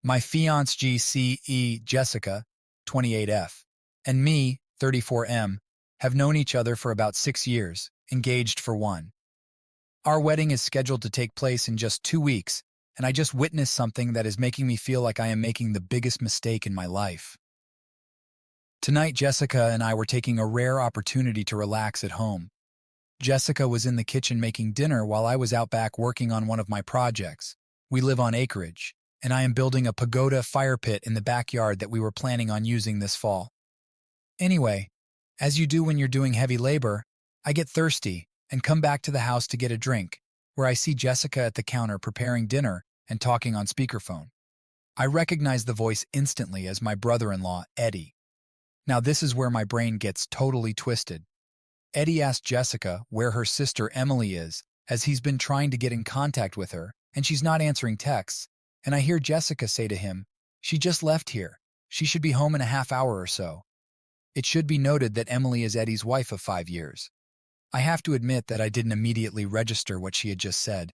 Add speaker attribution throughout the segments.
Speaker 1: My fiancée GCE Jessica, 28F, and me, 34M, have known each other for about 6 years, engaged for 1. Our wedding is scheduled to take place in just 2 weeks, and I just witnessed something that is making me feel like I am making the biggest mistake in my life. Tonight, Jessica and I were taking a rare opportunity to relax at home. Jessica was in the kitchen making dinner while I was out back working on one of my projects. We live on acreage, and I am building a pagoda fire pit in the backyard that we were planning on using this fall. Anyway, as you do when you're doing heavy labor, I get thirsty and come back to the house to get a drink, where I see Jessica at the counter preparing dinner and talking on speakerphone. I recognize the voice instantly as my brother-in-law, Eddie. Now this is where my brain gets totally twisted. Eddie asked Jessica where her sister Emily is, as he's been trying to get in contact with her, and she's not answering texts, and I hear Jessica say to him, "She just left here. She should be home in a half hour or so." It should be noted that Emily is Eddie's wife of 5 years. I have to admit that I didn't immediately register what she had just said,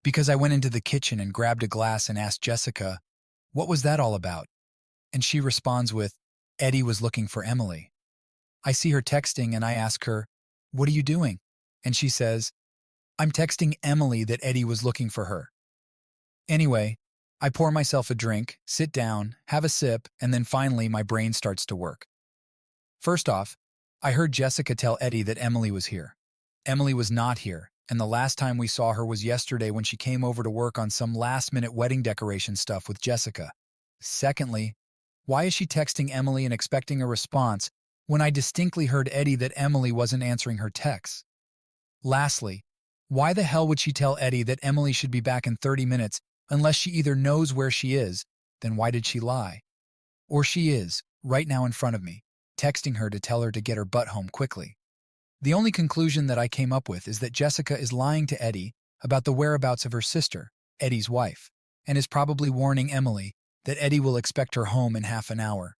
Speaker 1: because I went into the kitchen and grabbed a glass and asked Jessica, "What was that all about?" And she responds with, "Eddie was looking for Emily." I see her texting and I ask her, "What are you doing?" And she says, "I'm texting Emily that Eddie was looking for her." Anyway, I pour myself a drink, sit down, have a sip, and then finally my brain starts to work. First off, I heard Jessica tell Eddie that Emily was here. Emily was not here, and the last time we saw her was yesterday when she came over to work on some last-minute wedding decoration stuff with Jessica. Secondly, why is she texting Emily and expecting a response when I distinctly heard Eddie that Emily wasn't answering her texts? Lastly, why the hell would she tell Eddie that Emily should be back in 30 minutes unless she either knows where she is, then why did she lie? Or she is, right now in front of me, texting her to tell her to get her butt home quickly. The only conclusion that I came up with is that Jessica is lying to Eddie about the whereabouts of her sister, Eddie's wife, and is probably warning Emily that Eddie will expect her home in half an hour.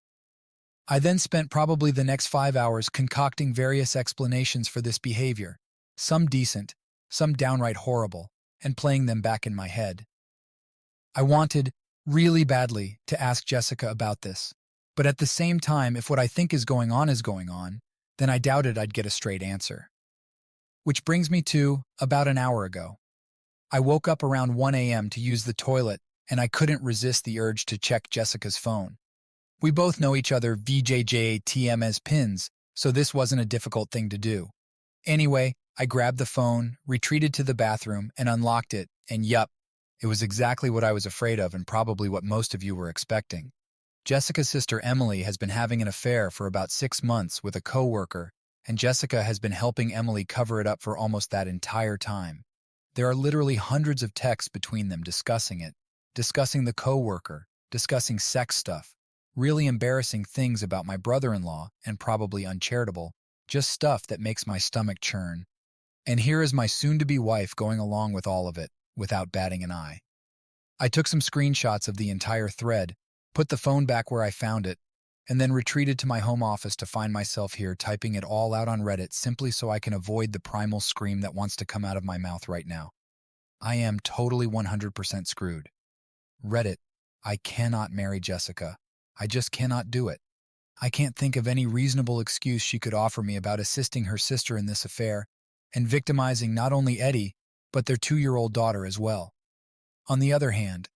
Speaker 1: I then spent probably the next 5 hours concocting various explanations for this behavior, some decent, some downright horrible, and playing them back in my head. I wanted, really badly, to ask Jessica about this, but at the same time, if what I think is going on, then I doubted I'd get a straight answer. Which brings me to about an hour ago. I woke up around 1 a.m. to use the toilet, and I couldn't resist the urge to check Jessica's phone. We both know each other VJJATM as pins, so this wasn't a difficult thing to do. Anyway, I grabbed the phone, retreated to the bathroom, and unlocked it, and yup, it was exactly what I was afraid of and probably what most of you were expecting. Jessica's sister Emily has been having an affair for about 6 months with a co-worker, and Jessica has been helping Emily cover it up for almost that entire time. There are literally hundreds of texts between them discussing it, discussing the co-worker, discussing sex stuff, really embarrassing things about my brother-in-law, and probably uncharitable, just stuff that makes my stomach churn. And here is my soon-to-be wife going along with all of it, without batting an eye. I took some screenshots of the entire thread, put the phone back where I found it, and then retreated to my home office to find myself here typing it all out on Reddit simply so I can avoid the primal scream that wants to come out of my mouth right now. I am totally 100% screwed. Reddit, I cannot marry Jessica. I just cannot do it. I can't think of any reasonable excuse she could offer me about assisting her sister in this affair and victimizing not only Eddie, but their 2-year-old daughter as well. On the other hand,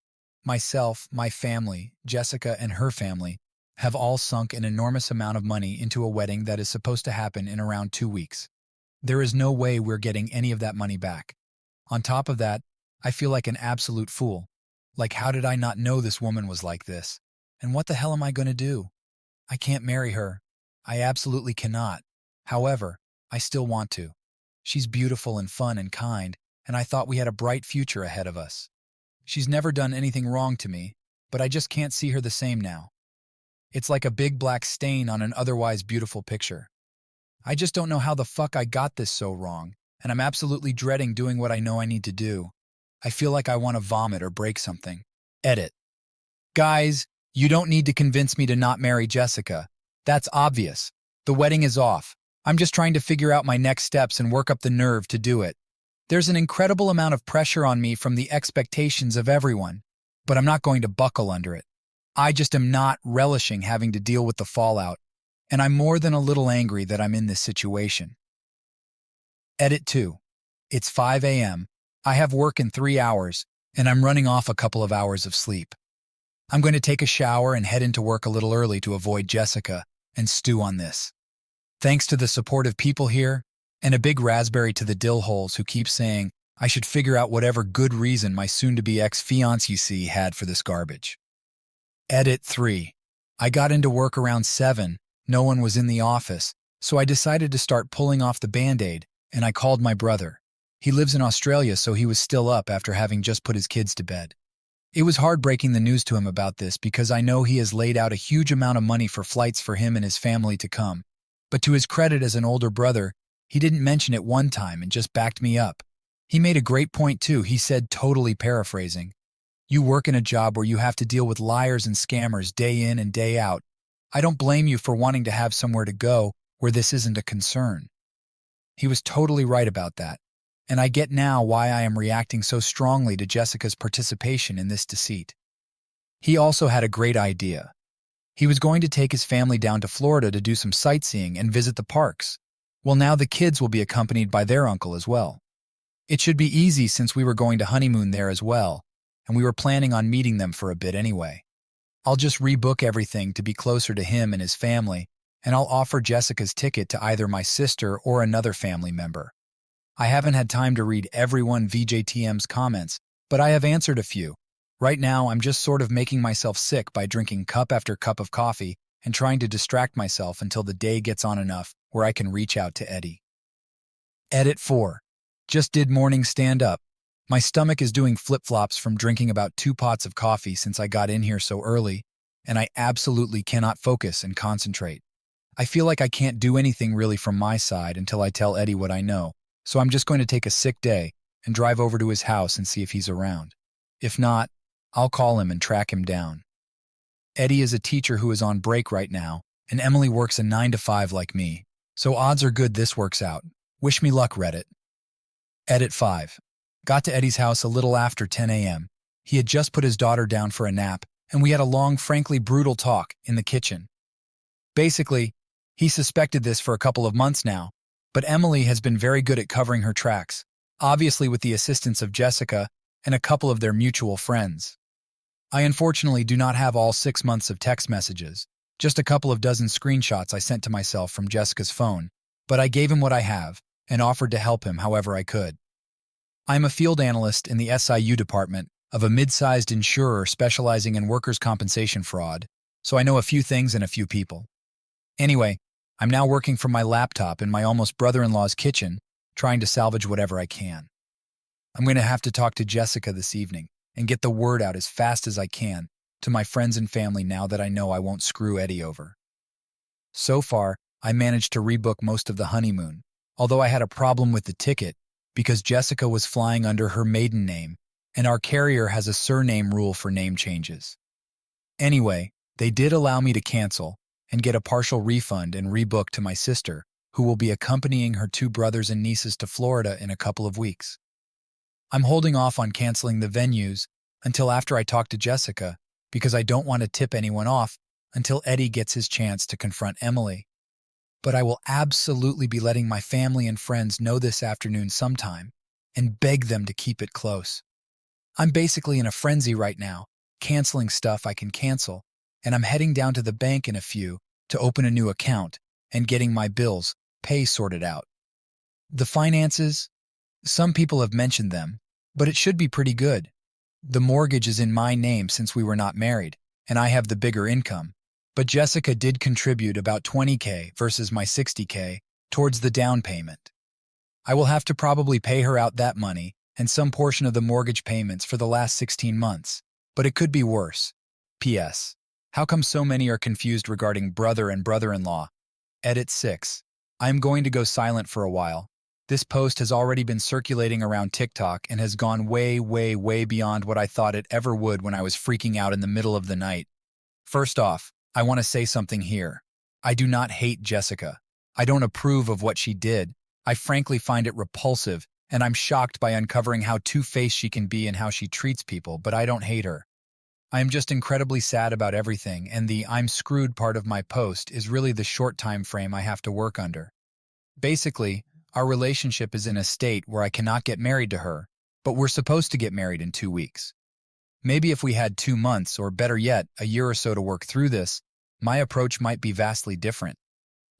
Speaker 1: myself, my family, Jessica and her family, have all sunk an enormous amount of money into a wedding that is supposed to happen in around 2 weeks. There is no way we're getting any of that money back. On top of that, I feel like an absolute fool. Like, how did I not know this woman was like this? And what the hell am I going to do? I can't marry her. I absolutely cannot. However, I still want to. She's beautiful and fun and kind, and I thought we had a bright future ahead of us. She's never done anything wrong to me, but I just can't see her the same now. It's like a big black stain on an otherwise beautiful picture. I just don't know how the fuck I got this so wrong, and I'm absolutely dreading doing what I know I need to do. I feel like I want to vomit or break something. Edit. Guys, you don't need to convince me to not marry Jessica. That's obvious. The wedding is off. I'm just trying to figure out my next steps and work up the nerve to do it. There's an incredible amount of pressure on me from the expectations of everyone. but I'm not going to buckle under it. I just am not relishing having to deal with the fallout, and I'm more than a little angry that I'm in this situation. Edit 2. It's 5 a.m. I have work in 3 hours, and I'm running off a couple of hours of sleep. I'm going to take a shower and head into work a little early to avoid Jessica and stew on this. Thanks to the supportive people here, and a big raspberry to the dill holes who keep saying I should figure out whatever good reason my soon-to-be ex-fiancé had for this garbage. Edit 3. I got into work around 7, no one was in the office, so I decided to start pulling off the Band-Aid, and I called my brother. He lives in Australia, so he was still up after having just put his kids to bed. It was hard breaking the news to him about this because I know he has laid out a huge amount of money for flights for him and his family to come. But to his credit as an older brother, he didn't mention it one time and just backed me up. He made a great point too. He said, totally paraphrasing, "You work in a job where you have to deal with liars and scammers day in and day out. I don't blame you for wanting to have somewhere to go where this isn't a concern." He was totally right about that, and I get now why I am reacting so strongly to Jessica's participation in this deceit. He also had a great idea. He was going to take his family down to Florida to do some sightseeing and visit the parks. Well, now the kids will be accompanied by their uncle as well. It should be easy since we were going to honeymoon there as well, and we were planning on meeting them for a bit anyway. I'll just rebook everything to be closer to him and his family, and I'll offer Jessica's ticket to either my sister or another family member. I haven't had time to read everyone VJTM's comments, but I have answered a few. Right now, I'm just sort of making myself sick by drinking cup after cup of coffee and trying to distract myself until the day gets on enough where I can reach out to Eddie. Edit 4. Just did morning stand-up. My stomach is doing flip-flops from drinking about 2 pots of coffee since I got in here so early, and I absolutely cannot focus and concentrate. I feel like I can't do anything really from my side until I tell Eddie what I know, so I'm just going to take a sick day and drive over to his house and see if he's around. If not, I'll call him and track him down. Eddie is a teacher who is on break right now, and Emily works a 9 to 5 like me, so odds are good this works out. Wish me luck, Reddit. Edit 5. Got to Eddie's house a little after 10 a.m. He had just put his daughter down for a nap, and we had a long, frankly brutal talk in the kitchen. Basically, he suspected this for a couple of months now, but Emily has been very good at covering her tracks, obviously with the assistance of Jessica and a couple of their mutual friends. I unfortunately do not have all 6 months of text messages, just a couple of dozen screenshots I sent to myself from Jessica's phone, but I gave him what I have and offered to help him however I could. I am a field analyst in the SIU department of a mid-sized insurer specializing in workers' compensation fraud, so I know a few things and a few people. Anyway, I'm now working from my laptop in my almost brother-in-law's kitchen, trying to salvage whatever I can. I'm going to have to talk to Jessica this evening and get the word out as fast as I can to my friends and family now that I know I won't screw Eddie over. So far, I managed to rebook most of the honeymoon, although I had a problem with the ticket because Jessica was flying under her maiden name, and our carrier has a surname rule for name changes. Anyway, they did allow me to cancel and get a partial refund and rebook to my sister, who will be accompanying her 2 brothers and nieces to Florida in a couple of weeks. I'm holding off on canceling the venues until after I talk to Jessica because I don't want to tip anyone off until Eddie gets his chance to confront Emily. But I will absolutely be letting my family and friends know this afternoon sometime and beg them to keep it close. I'm basically in a frenzy right now, canceling stuff I can cancel, and I'm heading down to the bank in a few to open a new account and getting my bills, pay sorted out. The finances? Some people have mentioned them, but it should be pretty good. The mortgage is in my name since we were not married, and I have the bigger income. But Jessica did contribute about $20,000 versus my $60,000 towards the down payment. I will have to probably pay her out that money and some portion of the mortgage payments for the last 16 months, but it could be worse. P.S. How come so many are confused regarding brother and brother-in-law? Edit 6. I am going to go silent for a while. This post has already been circulating around TikTok and has gone way, way, way beyond what I thought it ever would when I was freaking out in the middle of the night. First off, I want to say something here. I do not hate Jessica. I don't approve of what she did. I frankly find it repulsive, and I'm shocked by uncovering how two-faced she can be and how she treats people, but I don't hate her. I am just incredibly sad about everything, and the "I'm screwed" part of my post is really the short time frame I have to work under. Basically, our relationship is in a state where I cannot get married to her, but we're supposed to get married in 2 weeks. Maybe if we had 2 months, or better yet, a year or so to work through this, my approach might be vastly different.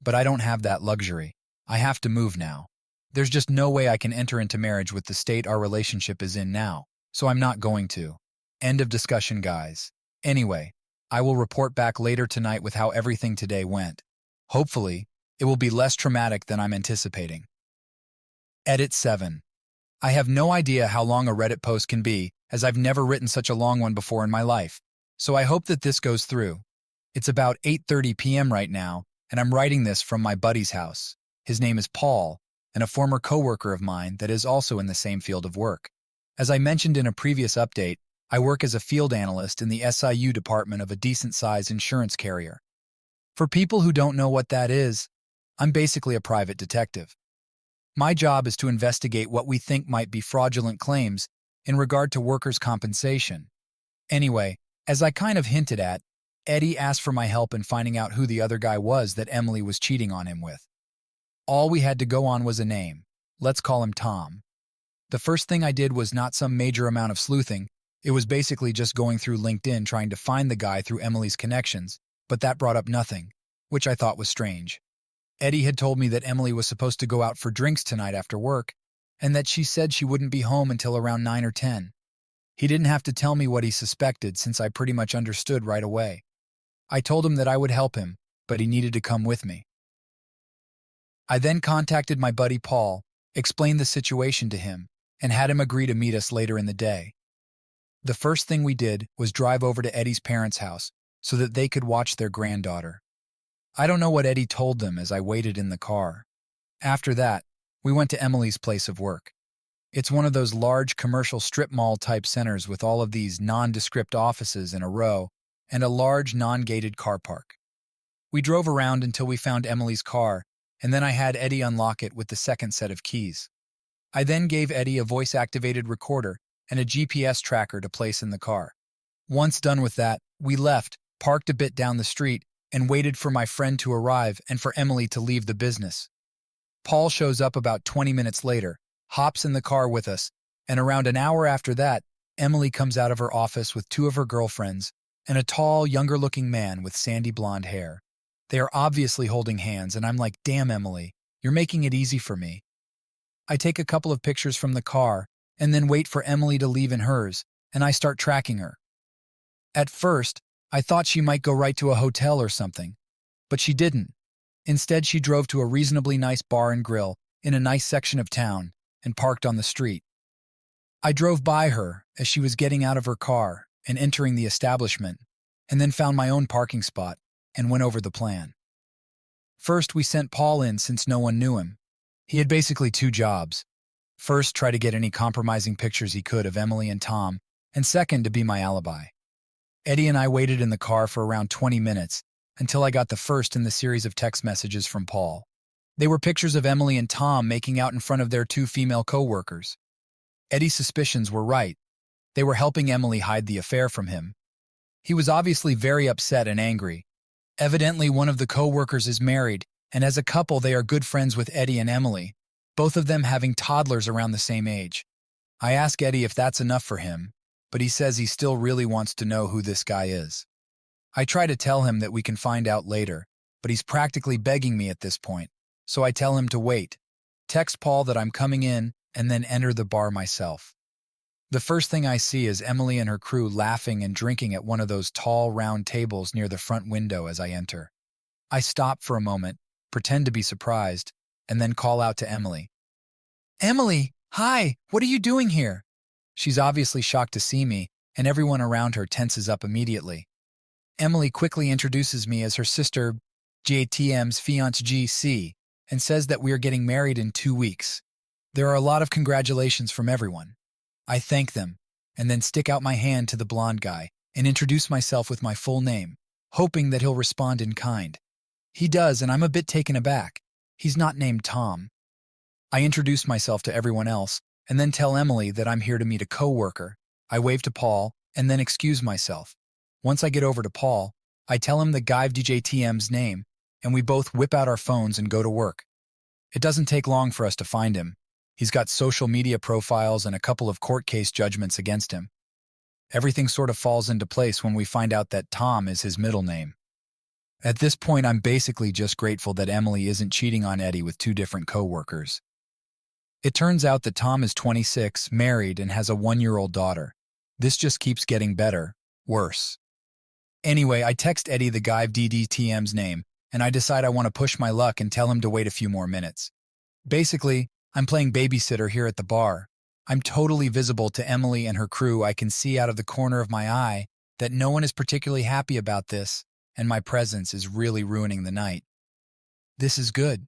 Speaker 1: But I don't have that luxury. I have to move now. There's just no way I can enter into marriage with the state our relationship is in now, so I'm not going to. End of discussion, guys. Anyway, I will report back later tonight with how everything today went. Hopefully, it will be less traumatic than I'm anticipating. Edit 7. I have no idea how long a Reddit post can be, as I've never written such a long one before in my life, so I hope that this goes through. It's about 8:30 p.m. right now, and I'm writing this from my buddy's house. His name is Paul, and a former coworker of mine that is also in the same field of work. As I mentioned in a previous update, I work as a field analyst in the SIU department of a decent-sized insurance carrier. For people who don't know what that is, I'm basically a private detective. My job is to investigate what we think might be fraudulent claims in regard to workers' compensation. Anyway, as I kind of hinted at, Eddie asked for my help in finding out who the other guy was that Emily was cheating on him with. All we had to go on was a name. Let's call him Tom. The first thing I did was not some major amount of sleuthing. It was basically just going through LinkedIn trying to find the guy through Emily's connections, but that brought up nothing, which I thought was strange. Eddie had told me that Emily was supposed to go out for drinks tonight after work, and that she said she wouldn't be home until around 9 or 10. He didn't have to tell me what he suspected since I pretty much understood right away. I told him that I would help him, but he needed to come with me. I then contacted my buddy Paul, explained the situation to him, and had him agree to meet us later in the day. The first thing we did was drive over to Eddie's parents' house so that they could watch their granddaughter. I don't know what Eddie told them as I waited in the car. After that, we went to Emily's place of work. It's one of those large commercial strip mall-type centers with all of these nondescript offices in a row and a large non-gated car park. We drove around until we found Emily's car, and then I had Eddie unlock it with the second set of keys. I then gave Eddie a voice-activated recorder and a GPS tracker to place in the car. Once done with that, we left, parked a bit down the street, and waited for my friend to arrive and for Emily to leave the business. Paul shows up about 20 minutes later, hops in the car with us, and around an hour after that, Emily comes out of her office with two of her girlfriends and a tall, younger-looking man with sandy blonde hair. They are obviously holding hands, and I'm like, damn, Emily, you're making it easy for me. I take a couple of pictures from the car and then wait for Emily to leave in hers, and I start tracking her. At first, I thought she might go right to a hotel or something, but she didn't. Instead, she drove to a reasonably nice bar and grill in a nice section of town and parked on the street. I drove by her as she was getting out of her car and entering the establishment, and then found my own parking spot and went over the plan. First, we sent Paul in since no one knew him. He had basically two jobs. First, try to get any compromising pictures he could of Emily and Tom, and second, to be my alibi. Eddie and I waited in the car for around 20 minutes until I got the first in the series of text messages from Paul. They were pictures of Emily and Tom making out in front of their two female co-workers. Eddie's suspicions were right. They were helping Emily hide the affair from him. He was obviously very upset and angry. Evidently, one of the co-workers is married, and as a couple they are good friends with Eddie and Emily, both of them having toddlers around the same age. I ask Eddie if that's enough for him, but he says he still really wants to know who this guy is. I try to tell him that we can find out later, but he's practically begging me at this point, so I tell him to wait, text Paul that I'm coming in, and then enter the bar myself. The first thing I see is Emily and her crew laughing and drinking at one of those tall, round tables near the front window as I enter. I stop for a moment, pretend to be surprised, and then call out to Emily. "Emily, hi, what are you doing here?" She's obviously shocked to see me, and everyone around her tenses up immediately. Emily quickly introduces me as her sister, JTM's fiancée GC, and says that we are getting married in 2 weeks. There are a lot of congratulations from everyone. I thank them, and then stick out my hand to the blonde guy and introduce myself with my full name, hoping that he'll respond in kind. He does, and I'm a bit taken aback. He's not named Tom. I introduce myself to everyone else, and then tell Emily that I'm here to meet a co-worker. I wave to Paul, and then excuse myself, Once I get over to Paul, I tell him the guy DJTM's name, and we both whip out our phones and go to work. It doesn't take long for us to find him. He's got social media profiles and a couple of court case judgments against him. Everything sort of falls into place when we find out that Tom is his middle name. At this point, I'm basically just grateful that Emily isn't cheating on Eddie with two different co-workers. It turns out that Tom is 26, married, and has a 1-year-old daughter. This just keeps getting better, worse. Anyway, I text Eddie the guy DDTM's name, and I decide I want to push my luck and tell him to wait a few more minutes. Basically, I'm playing babysitter here at the bar. I'm totally visible to Emily and her crew. I can see out of the corner of my eye that no one is particularly happy about this, and my presence is really ruining the night. This is good.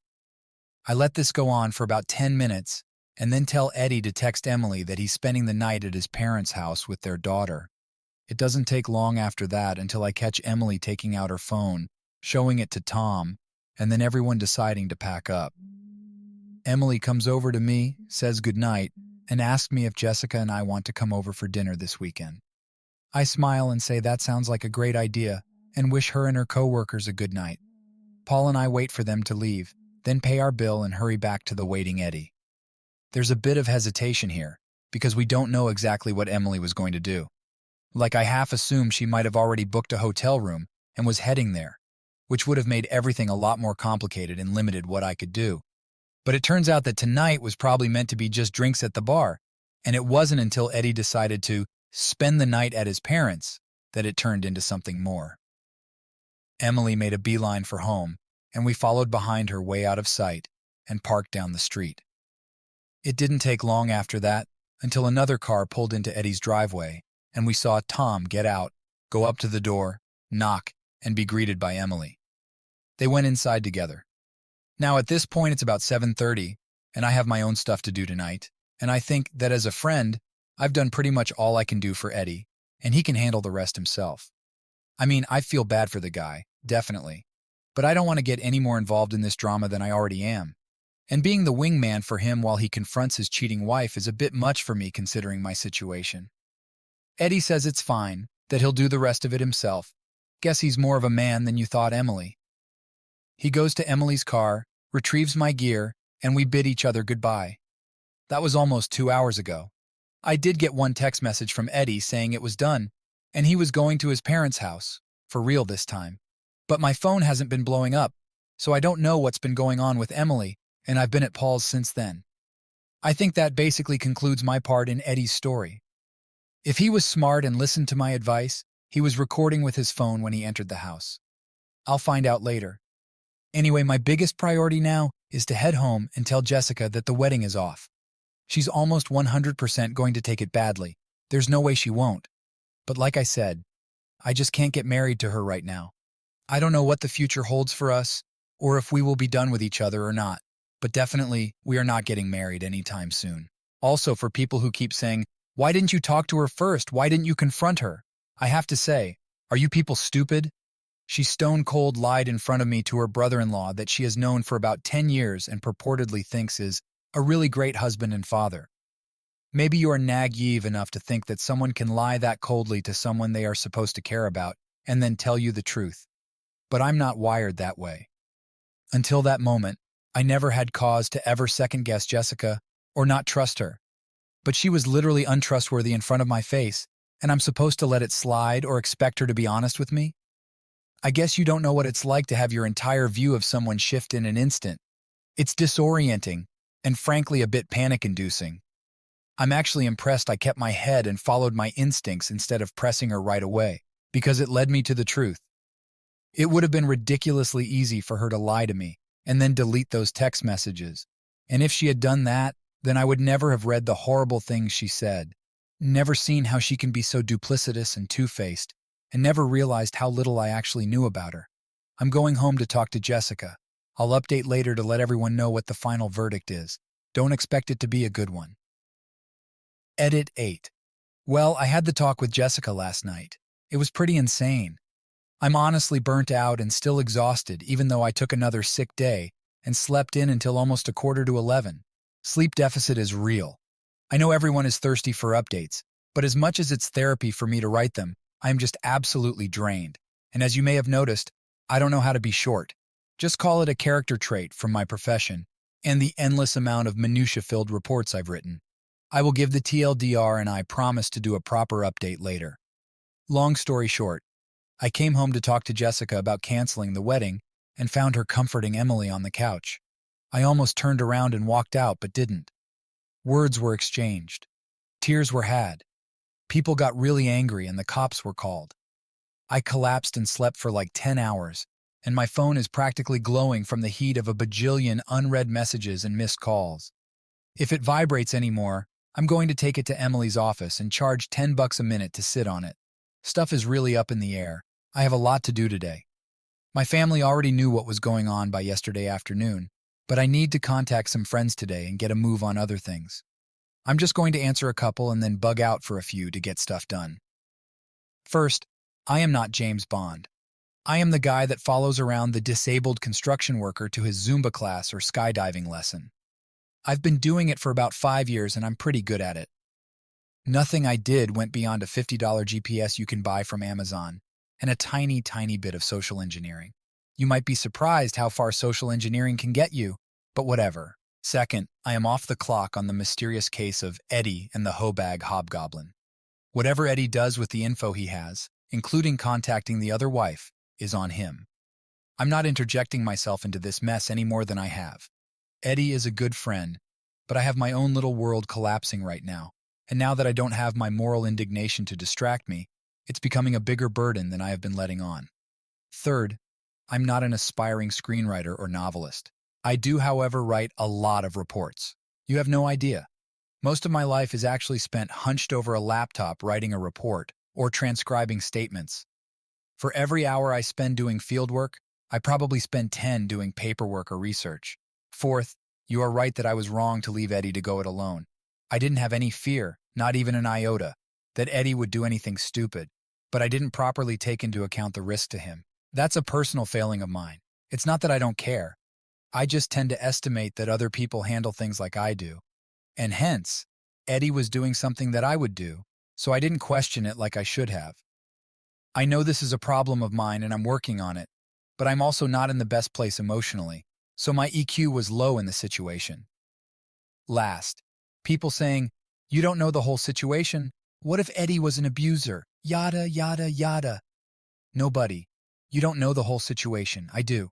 Speaker 1: I let this go on for about 10 minutes and then tell Eddie to text Emily that he's spending the night at his parents' house with their daughter. It doesn't take long after that until I catch Emily taking out her phone, showing it to Tom, and then everyone deciding to pack up. Emily comes over to me, says goodnight, and asks me if Jessica and I want to come over for dinner this weekend. I smile and say that sounds like a great idea and wish her and her co-workers a good night. Paul and I wait for them to leave, then pay our bill and hurry back to the waiting Eddie. There's a bit of hesitation here, because we don't know exactly what Emily was going to do. Like I half assumed she might have already booked a hotel room and was heading there, which would have made everything a lot more complicated and limited what I could do. But it turns out that tonight was probably meant to be just drinks at the bar, and it wasn't until Eddie decided to spend the night at his parents that it turned into something more. Emily made a beeline for home, and we followed behind her way out of sight and parked down the street. It didn't take long after that until another car pulled into Eddie's driveway, and we saw Tom get out, go up to the door, knock, and be greeted by Emily. They went inside together. Now at this point it's about 7:30, and I have my own stuff to do tonight, and I think that as a friend, I've done pretty much all I can do for Eddie, and he can handle the rest himself. I mean, I feel bad for the guy, definitely, but I don't want to get any more involved in this drama than I already am. And being the wingman for him while he confronts his cheating wife is a bit much for me considering my situation. Eddie says it's fine, that he'll do the rest of it himself. Guess he's more of a man than you thought, Emily. He goes to Emily's car, retrieves my gear, and we bid each other goodbye. That was almost 2 hours ago. I did get one text message from Eddie saying it was done, and he was going to his parents' house, for real this time. But my phone hasn't been blowing up, so I don't know what's been going on with Emily, and I've been at Paul's since then. I think that basically concludes my part in Eddie's story. If he was smart and listened to my advice, he was recording with his phone when he entered the house. I'll find out later. Anyway, my biggest priority now is to head home and tell Jessica that the wedding is off. She's almost 100% going to take it badly. There's no way she won't. But like I said, I just can't get married to her right now. I don't know what the future holds for us, or if we will be done with each other or not. But definitely, we are not getting married anytime soon. Also, for people who keep saying, why didn't you talk to her first? Why didn't you confront her? I have to say, are you people stupid? She stone-cold lied in front of me to her brother-in-law that she has known for about 10 years and purportedly thinks is a really great husband and father. Maybe you are naive enough to think that someone can lie that coldly to someone they are supposed to care about and then tell you the truth. But I'm not wired that way. Until that moment, I never had cause to ever second-guess Jessica or not trust her. But she was literally untrustworthy in front of my face, and I'm supposed to let it slide or expect her to be honest with me? I guess you don't know what it's like to have your entire view of someone shift in an instant. It's disorienting, and frankly a bit panic-inducing. I'm actually impressed I kept my head and followed my instincts instead of pressing her right away, because it led me to the truth. It would have been ridiculously easy for her to lie to me and then delete those text messages. And if she had done that, then I would never have read the horrible things she said, never seen how she can be so duplicitous and two-faced, and never realized how little I actually knew about her. I'm going home to talk to Jessica. I'll update later to let everyone know what the final verdict is. Don't expect it to be a good one. Edit 8. Well, I had the talk with Jessica last night. It was pretty insane. I'm honestly burnt out and still exhausted, even though I took another sick day and slept in until almost 11:15. Sleep deficit is real. I know everyone is thirsty for updates, but as much as it's therapy for me to write them, I am just absolutely drained. And as you may have noticed, I don't know how to be short. Just call it a character trait from my profession and the endless amount of minutia-filled reports I've written. I will give the TLDR and I promise to do a proper update later. Long story short, I came home to talk to Jessica about canceling the wedding and found her comforting Emily on the couch. I almost turned around and walked out but didn't. Words were exchanged. Tears were had. People got really angry and the cops were called. I collapsed and slept for like 10 hours, and my phone is practically glowing from the heat of a bajillion unread messages and missed calls. If it vibrates anymore, I'm going to take it to Emily's office and charge $10 a minute to sit on it. Stuff is really up in the air. I have a lot to do today. My family already knew what was going on by yesterday afternoon, but I need to contact some friends today and get a move on other things. I'm just going to answer a couple and then bug out for a few to get stuff done. First, I am not James Bond. I am the guy that follows around the disabled construction worker to his Zumba class or skydiving lesson. I've been doing it for about 5 years and I'm pretty good at it. Nothing I did went beyond a $50 GPS you can buy from Amazon and a tiny, tiny bit of social engineering. You might be surprised how far social engineering can get you, but whatever. Second, I am off the clock on the mysterious case of Eddie and the Hobag Hobgoblin. Whatever Eddie does with the info he has, including contacting the other wife, is on him. I'm not interjecting myself into this mess any more than I have. Eddie is a good friend, but I have my own little world collapsing right now, and now that I don't have my moral indignation to distract me, it's becoming a bigger burden than I have been letting on. Third, I'm not an aspiring screenwriter or novelist. I do, however, write a lot of reports. You have no idea. Most of my life is actually spent hunched over a laptop writing a report or transcribing statements. For every hour I spend doing fieldwork, I probably spend 10 doing paperwork or research. Fourth, you are right that I was wrong to leave Eddie to go it alone. I didn't have any fear, not even an iota, that Eddie would do anything stupid, but I didn't properly take into account the risk to him. That's a personal failing of mine. It's not that I don't care. I just tend to estimate that other people handle things like I do. And hence, Eddie was doing something that I would do, so I didn't question it like I should have. I know this is a problem of mine and I'm working on it, but I'm also not in the best place emotionally, so my EQ was low in the situation. Last, people saying, "You don't know the whole situation? What if Eddie was an abuser? Yada, yada, yada." No, buddy. You don't know the whole situation. I do.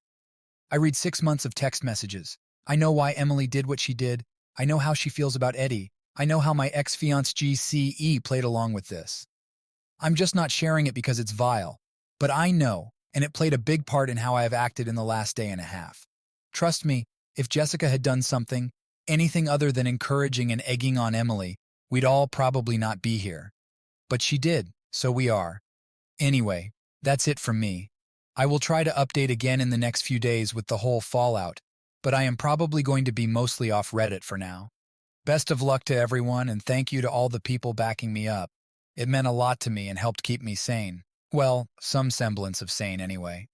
Speaker 1: I read 6 months of text messages. I know why Emily did what she did. I know how she feels about Eddie. I know how my ex-fiancé GCE played along with this. I'm just not sharing it because it's vile. But I know, and it played a big part in how I have acted in the last day and a half. Trust me, if Jessica had done something, anything other than encouraging and egging on Emily, we'd all probably not be here. But she did, so we are. Anyway, that's it from me. I will try to update again in the next few days with the whole fallout, but I am probably going to be mostly off Reddit for now. Best of luck to everyone, and thank you to all the people backing me up. It meant a lot to me and helped keep me sane. Well, some semblance of sane anyway.